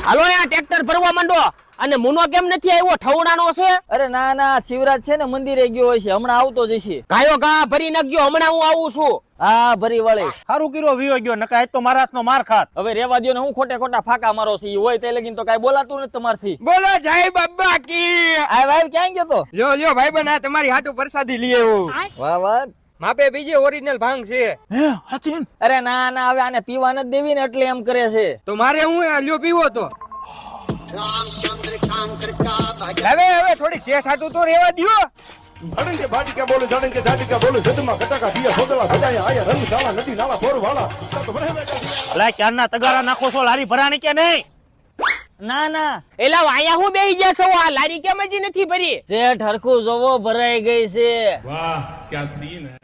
હાલો યા tractor ભરવા માંડો. અને મુનો કેમ નથી આવ્યો? ઠવડાનો છે? અરે ના ના, શિવરાજ છે ને મંદિરે ગયો હોય છે, હમણાં આવતો જશે. ગાયો ગા ભરી નાખજો, હમણાં હું આવું છું. હા ભરી વાળી. સારું કર્યો વિયો ગયો, નકા આજ તો મારા હાથનો માર ખાત. હવે રેવા દ્યો ને, હું ખોટે ખોટા ફાકા મારો છે. ઈ હોય તે લગીન તો કઈ બોલાતું નથી તમારથી. બોલો જય બાબા કી. આ ભાઈ ક્યાં ગયો તો? લ્યો ભાઈ બના તમારી હાટુ પ્રસાદી લઈ આવ્યો. વાહ વાહ. માપે બીજે ઓરિજિનલ ભાંગ છે. હે સચિન? અરે ના ના, હવે આને પીવા નથી દેવી ને એટલે એમ કરે છે. તો મારે હું લ્યો પીવો તો. હવે થોડીક શેઠ હાટુ તો રેવા દ્યો. ધડંગે ભાટિકા બોલે ધડંગે ઝાટિકા બોલે જદમાં કટાકા દિયા સોદલા ભજાયા આયા રંગ સાલા નદી નાલા બોર વાલા તો બને બેટા. અલા ક્યારના તગારા નાખો છો, લારી ભરાણી કે નહીં? ના ના, એલા વાયા હું બેહી ગયા છો? આ લારી કેમ હજી નથી ભરી? શેઠ હરખું જોવો, ભરાઈ ગઈ છે. વાહ, ક્યા સીન હે.